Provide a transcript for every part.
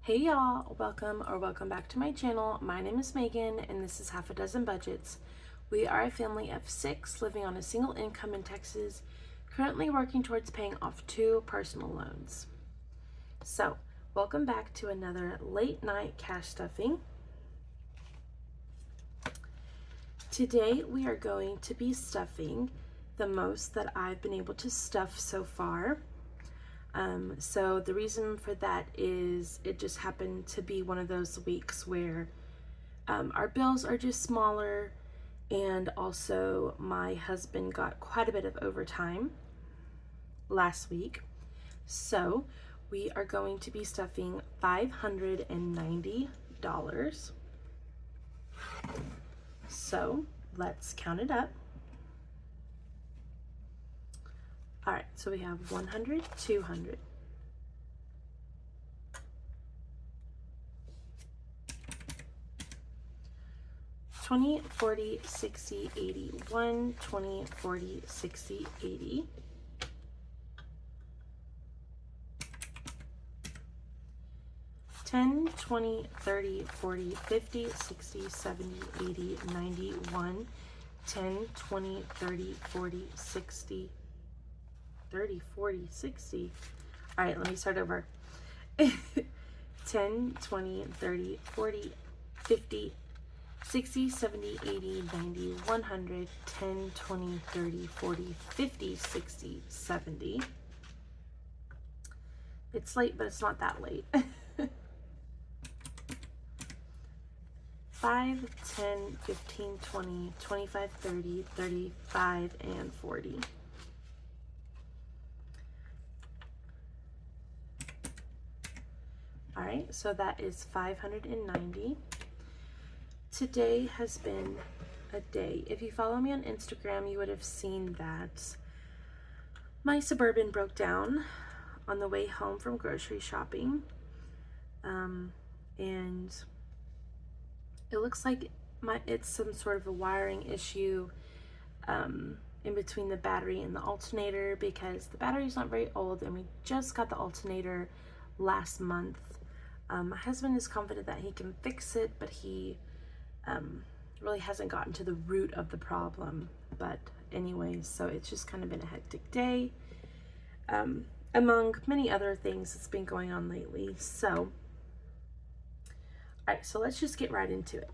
Hey y'all, welcome back to my channel. My name is Megan and this is Half a Dozen Budgets. We are a family of 6 living on a single income in Texas, currently working towards paying off 2 personal loans. So, welcome back to another late night cash stuffing. Today we are going to be stuffing the most that I've been able to stuff so far. So the reason for that is it just happened to be one of those weeks where our bills are just smaller, and also my husband got quite a bit of overtime last week. So we are going to be stuffing $590. So let's count it up. All right, so we have 100, 200. 20, 40, 60, 80. 1, 20, 40, 60, 80. 10, 20, 30, 40, 50, 60, 70, 80, 90, 1, 10, 20, 30, 40, 60, 30, 40, 60. All right, let me start over. 10, 20, 30, 40, 50, 60, 70, 80, 90, 100, 10, 20, 30, 40, 50, 60, 70. It's late, but it's not that late. 5, 10, 15, 20, 25, 30, 35, and 40. All right, so that is 590. Today has been a day. If you follow me on Instagram, you would have seen that my Suburban broke down on the way home from grocery shopping. And it looks like it's some sort of a wiring issue in between the battery and the alternator, because the battery's not very old and we just got the alternator last month. My husband is confident that he can fix it, but he really hasn't gotten to the root of the problem. But anyways, so it's just kind of been a hectic day, among many other things that's been going on lately. So, all right, so let's just get right into it.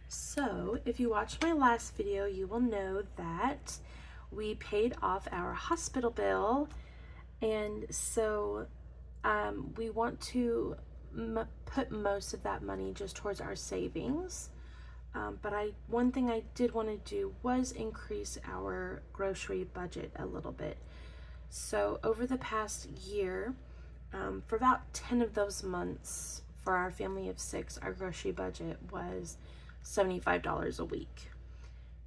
So if you watched my last video, you will know that we paid off our hospital bill, and so we want to put most of that money just towards our savings. But one thing I did want to do was increase our grocery budget a little bit. So over the past year, for about 10 of those months, for our family of 6, our grocery budget was $75 a week.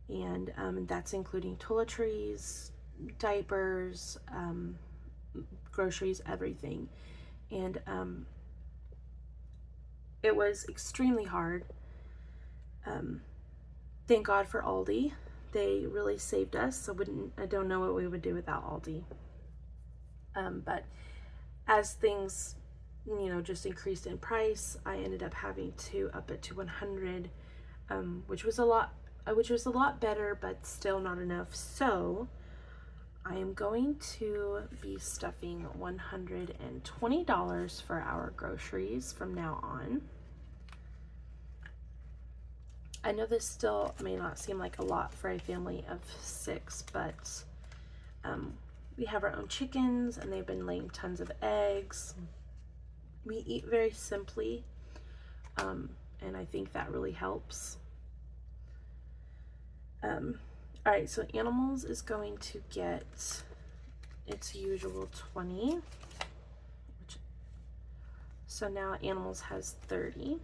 And that's including toiletries, diapers, groceries, everything. And it was extremely hard. Thank God for Aldi. They really saved us. I don't know what we would do without Aldi. But as things, just increased in price, I ended up having to up it to 100, which was a lot better, but still not enough. So I am going to be stuffing $120 for our groceries from now on. I know this still may not seem like a lot for a family of 6, but we have our own chickens and they've been laying tons of eggs. We eat very simply, and I think that really helps. All right, so animals is going to get its usual 20. So now animals has 30.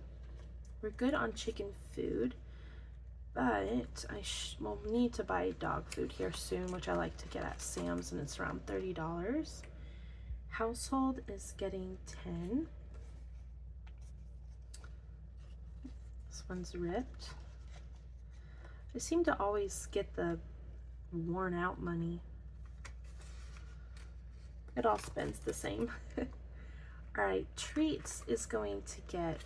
We're good on chicken food, but I will need to buy dog food here soon, which I like to get at Sam's, and it's around $30. Household is getting 10. This one's ripped. I seem to always get the worn out money. It all spends the same. All right, treats is going to get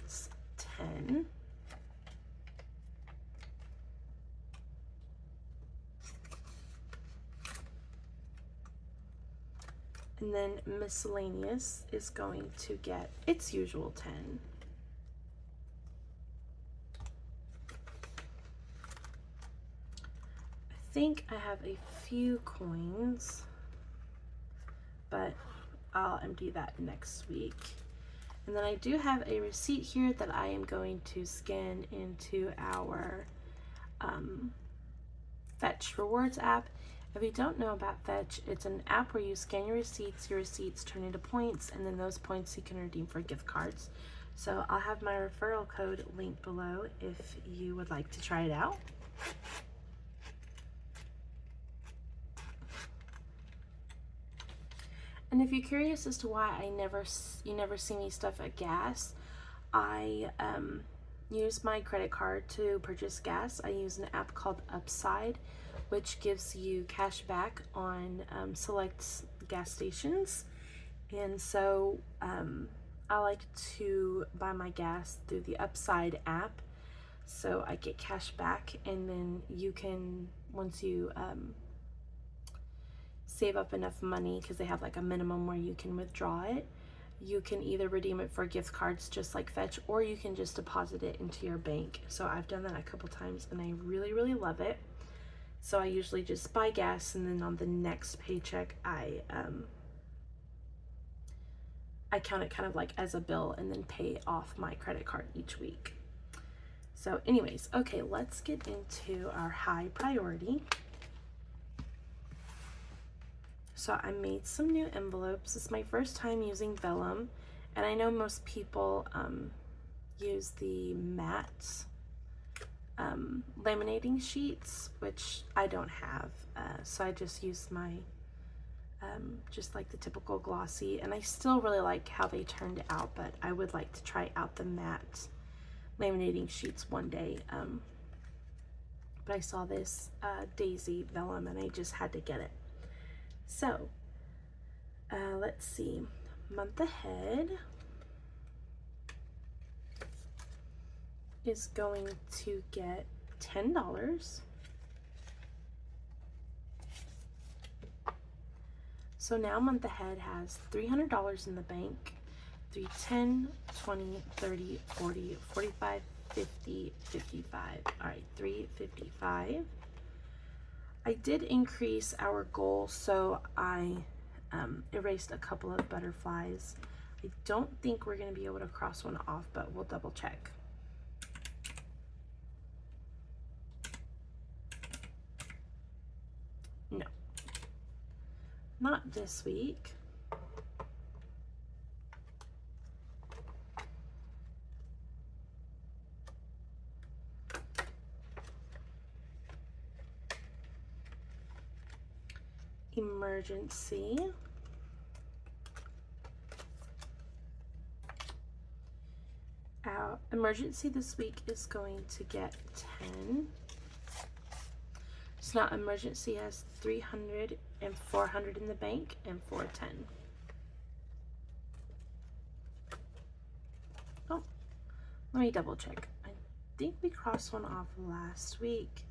10. And then miscellaneous is going to get its usual 10. I think I have a few coins, but I'll empty that next week. And then I do have a receipt here that I am going to scan into our Fetch Rewards app. If you don't know about Fetch, it's an app where you scan your receipts turn into points, and then those points you can redeem for gift cards. So I'll have my referral code linked below if you would like to try it out. And if you're curious as to why you never see me stuff at gas, I use my credit card to purchase gas. I use an app called Upside, which gives you cash back on select gas stations. And so I like to buy my gas through the Upside app, so I get cash back, and then you can, once you save up enough money, because they have like a minimum where you can withdraw it, you can either redeem it for gift cards just like Fetch, or you can just deposit it into your bank. So I've done that a couple times and I really love it. So I usually just buy gas, and then on the next paycheck I count it kind of like as a bill and then pay off my credit card each week. So anyways, okay, let's get into our high priority. So I made some new envelopes. It's my first time using vellum, and I know most people use the matte laminating sheets, which I don't have, so I just used my just like the typical glossy, and I still really like how they turned out, but I would like to try out the matte laminating sheets one day. But I saw this daisy vellum and I just had to get it. So let's see, month ahead is going to get $10. So now month ahead has $300 in the bank. 3, 10, 20, 30, 40, 45, 50, 55. All right, 355. I did increase our goal, so I erased a couple of butterflies. I don't think we're going to be able to cross one off, but we'll double check. No, not this week. Emergency. Our emergency this week is going to get 10. So now emergency has 300 and 400 in the bank and 410. Oh, let me double check. I think we crossed one off last week.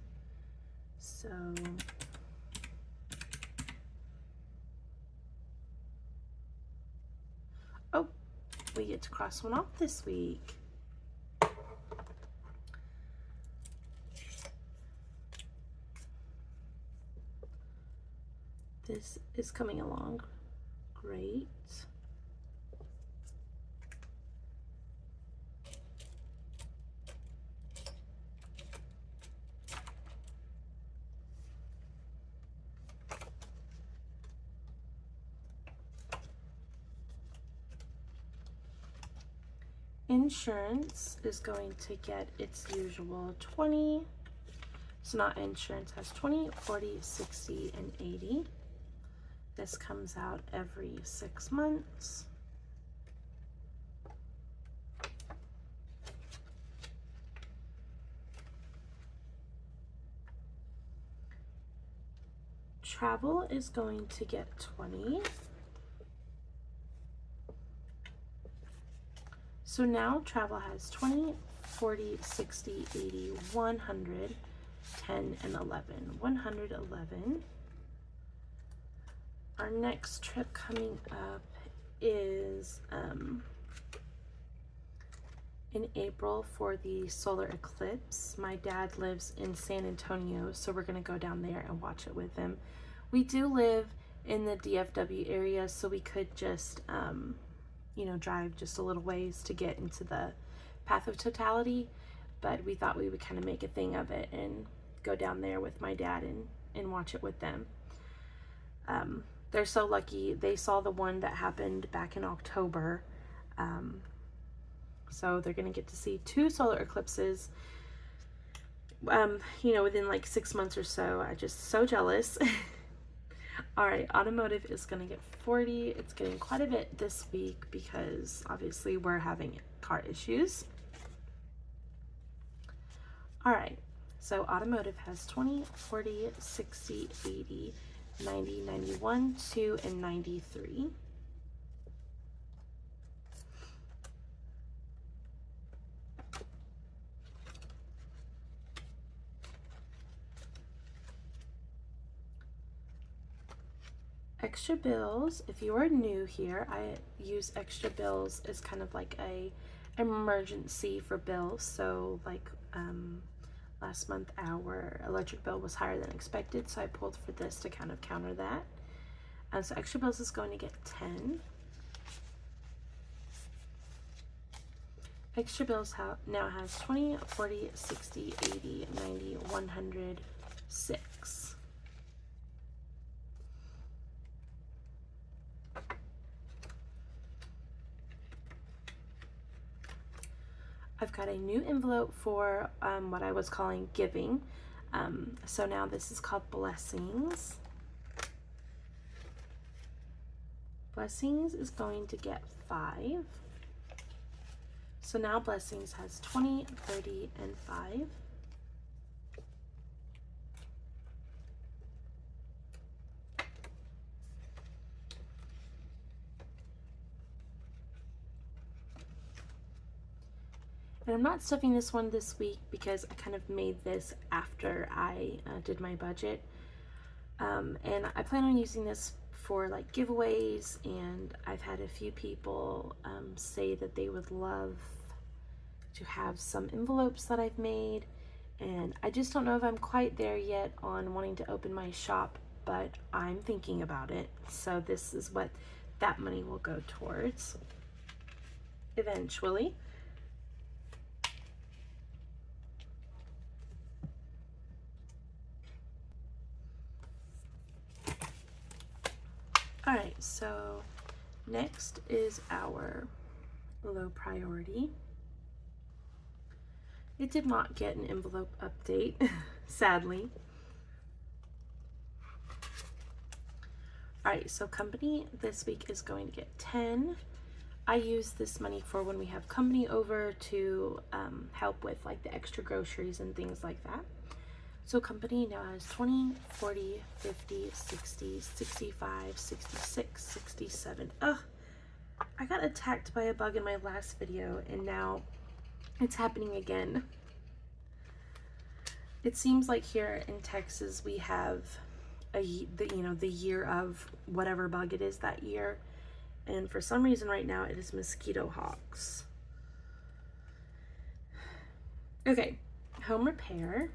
So oh, we get to cross one off this week. This is coming along great. Insurance is going to get its usual 20. So now insurance has 20, 40, 60, and 80. This comes out every 6 months. Travel is going to get 20. So now travel has 20, 40, 60, 80, 100, 10, and 11. 111. Our next trip coming up is in April for the solar eclipse. My dad lives in San Antonio, so we're going to go down there and watch it with him. We do live in the DFW area, so we could just, you know, drive just a little ways to get into the path of totality, but we thought we would kind of make a thing of it and go down there with my dad and watch it with them. They're so lucky. They saw the one that happened back in October. So they're going to get to see 2 solar eclipses, you know, within like 6 months or so. I'm just so jealous. All right, automotive is going to get 40. It's getting quite a bit this week because obviously we're having car issues. All right, so automotive has 20, 40, 60, 80, 90, 91, 2, and 93. Extra bills, if you are new here, I use extra bills as kind of like a emergency for bills. So like last month our electric bill was higher than expected, so I pulled for this to kind of counter that. So extra bills is going to get 10. Extra bills now has 20, 40, 60, 80, 90, 100, 6. I've got a new envelope for what I was calling giving. So now this is called blessings. Blessings is going to get 5. So now blessings has 20, 30, and 5. And I'm not stuffing this one this week because I kind of made this after I did my budget. And I plan on using this for like giveaways, and I've had a few people say that they would love to have some envelopes that I've made. And I just don't know if I'm quite there yet on wanting to open my shop, but I'm thinking about it. So this is what that money will go towards eventually. All right, so next is our low priority. It did not get an envelope update, sadly. All right, so company this week is going to get 10. I use this money for when we have company over to help with like the extra groceries and things like that. So company now has 20, 40, 50, 60, 65, 66, 67. Ugh, I got attacked by a bug in my last video and now it's happening again. It seems like here in Texas we have the year of whatever bug it is that year. And for some reason right now it is mosquito hawks. Okay, home repair.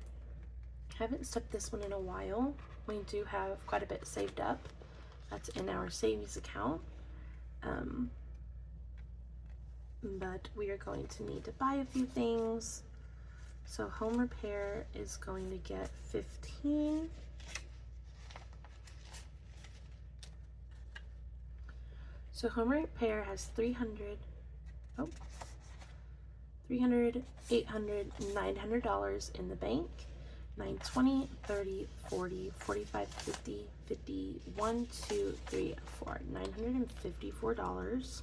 Haven't stuffed this one in a while. We do have quite a bit saved up. That's in our savings account. But we are going to need to buy a few things. So home repair is going to get 15. So home repair has 300, $800, $900 in the bank. 9, 20, 30, 40, 45, 50, 50, 1, 2, 3, 4, $954.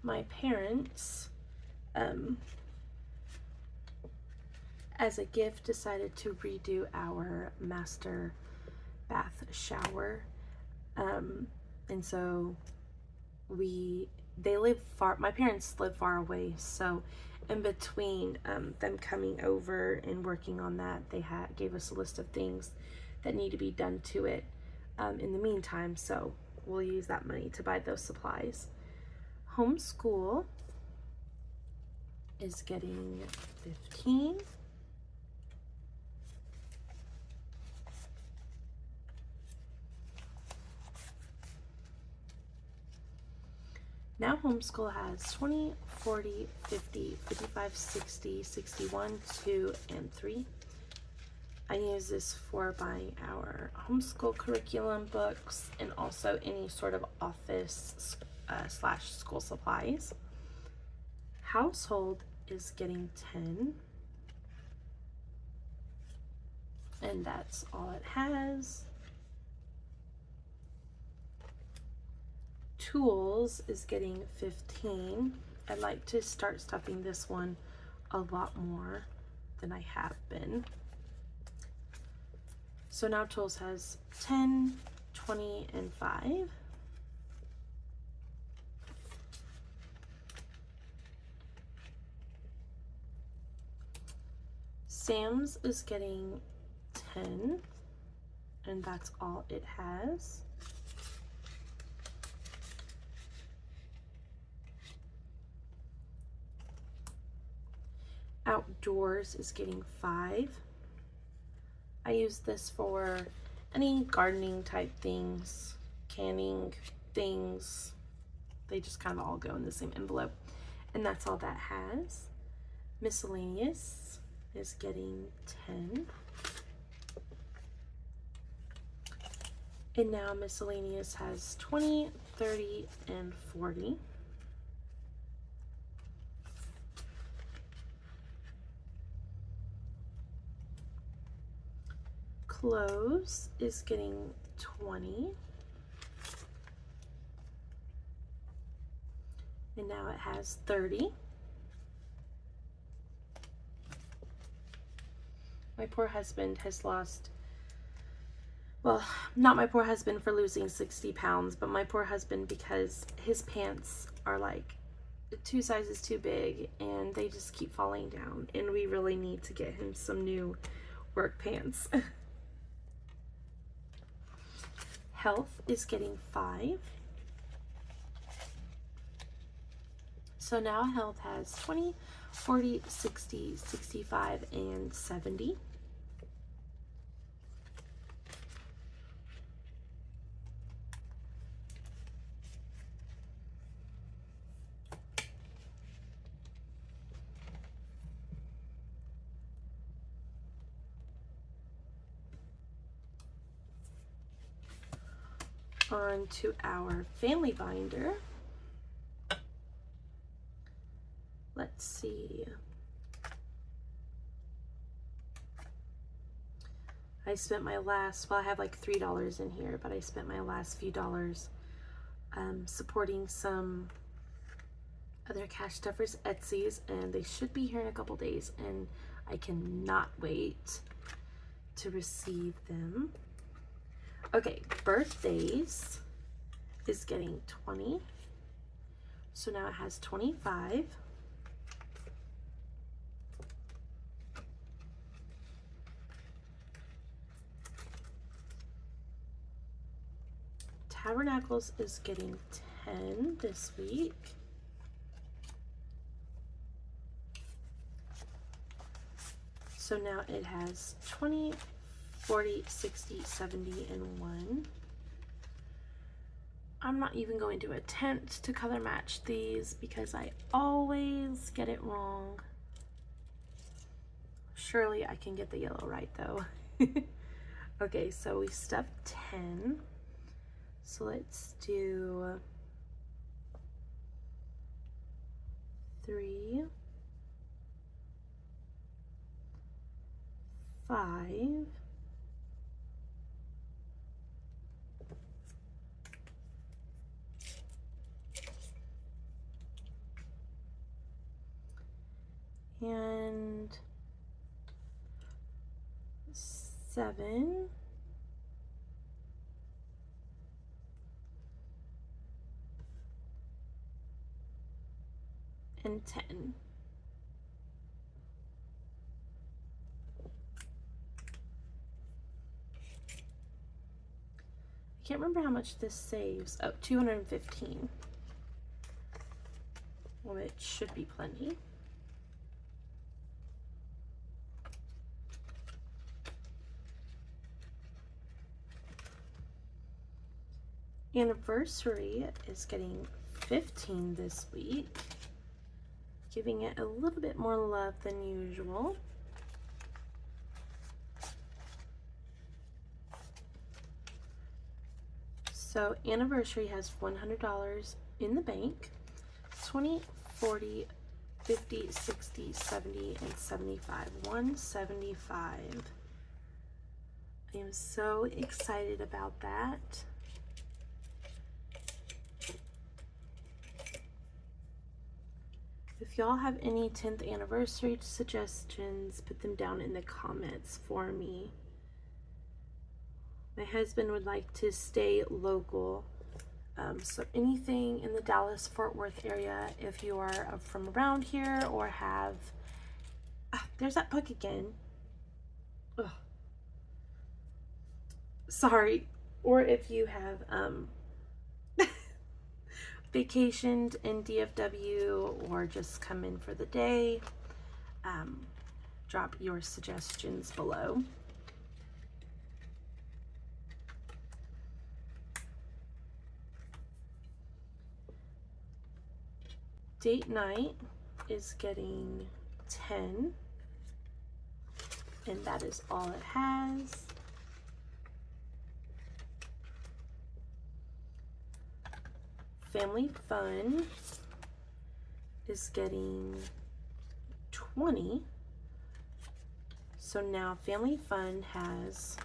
My parents, as a gift, decided to redo our master bath shower. And so we they live far, my parents live far away, so in between them coming over and working on that, they gave us a list of things that need to be done to it in the meantime, so we'll use that money to buy those supplies. Homeschool is getting 15. Now homeschool has 20, 40, 50, 55, 60, 61, 2, and 3. I use this for buying our homeschool curriculum books and also any sort of office slash school supplies. Household is getting 10. And that's all it has. Tools is getting 15. I'd like to start stuffing this one a lot more than I have been. So now tools has 10, 20, and 5. Sam's is getting 10, and that's all it has. Outdoors is getting 5. I use this for any gardening type things, canning things. They just kind of all go in the same envelope. And that's all that has. Miscellaneous is getting 10. And now miscellaneous has 20, 30, and 40. Clothes is getting 20. And now it has 30. My poor husband has lost, well, not my poor husband for losing 60 pounds, but my poor husband because his pants are like 2 sizes too big and they just keep falling down, and we really need to get him some new work pants. Health is getting 5. So now health has 20, 40, 60, 65, and 70. On to our family binder. Let's see. I spent my last, well, I have like $3 in here, but I spent my last few dollars supporting some other cash stuffers Etsy's, and they should be here in a couple days, and I cannot wait to receive them. Okay, birthdays is getting 20. So now it has 25. Tabernacles is getting 10 this week. So now it has 20, 40, 60, 70, and 1. I'm not even going to attempt to color match these because I always get it wrong. Surely I can get the yellow right though. Okay, so we stuffed 10. So let's do 3, 5, 7, and 10. I can't remember how much this saves. Oh, 215. Which should be plenty. Anniversary is getting 15 this week, giving it a little bit more love than usual. So Anniversary has $100 in the bank, 20, 40, 50, 60, 70, and 75. 175. I am so excited about that. If y'all have any 10th anniversary suggestions, put them down in the comments for me. My husband would like to stay local. So anything in the Dallas-Fort Worth area, if you are from around here or have... there's that book again. Ugh. Sorry. Or if you have vacationed in DFW or just come in for the day, drop your suggestions below. Date night is getting 10, and that is all it has. Family fun is getting 20. So now Family Fun has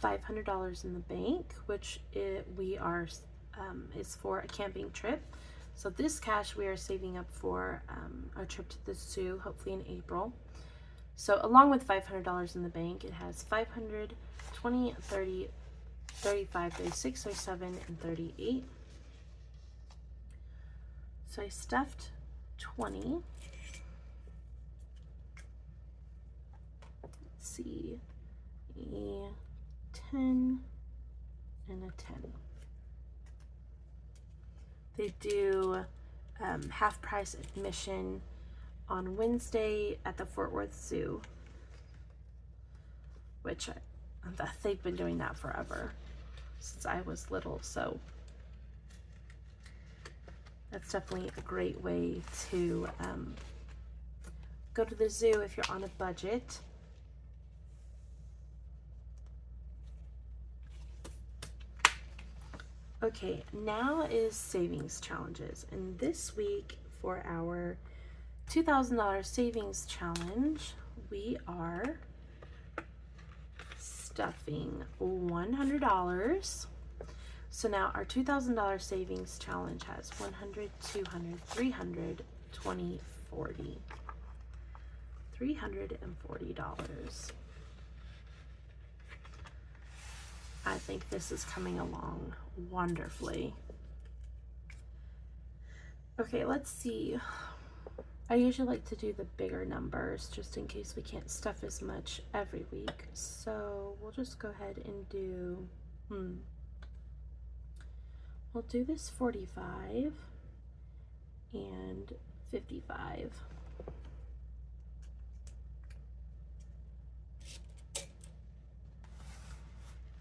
$500 in the bank, which is for a camping trip. So this cash we are saving up for a trip to the zoo, hopefully in April. So along with $500 in the bank, it has 500, 20, 30, 35, 36, 37, and 38. So I stuffed 20. Let's see, a 10 and a 10. They do half price admission on Wednesday at the Fort Worth Zoo, which they've been doing that forever, since I was little, so that's definitely a great way to go to the zoo if you're on a budget. Okay, now is savings challenges, and this week for our $2,000 savings challenge, we are stuffing $100. So now our $2,000 savings challenge has 100, 200, 300, 20, 40. $340. I think this is coming along wonderfully. Okay, let's see. I usually like to do the bigger numbers just in case we can't stuff as much every week. So we'll just go ahead and do, we'll do this 45 and 55.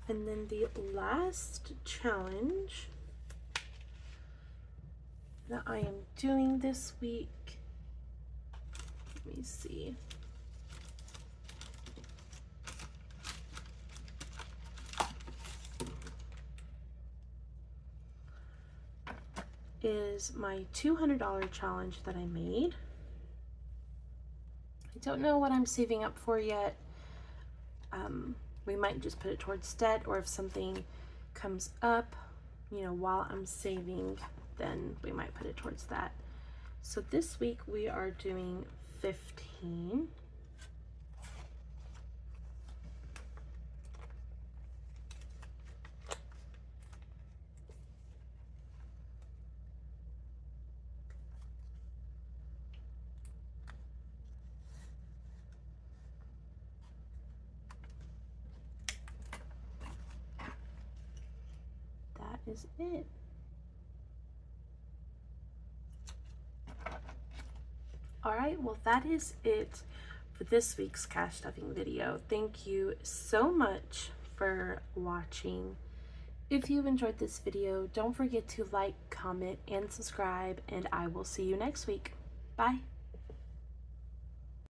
And then the last challenge that I am doing this week, let me see. Is my $200 challenge that I made. I don't know what I'm saving up for yet. We might just put it towards debt, or if something comes up, you know, while I'm saving, then we might put it towards that. So this week we are doing 15. is it. Alright, well that is it for this week's cash stuffing video. Thank you so much for watching. If you enjoyed this video, don't forget to like, comment, and subscribe, and I will see you next week. Bye!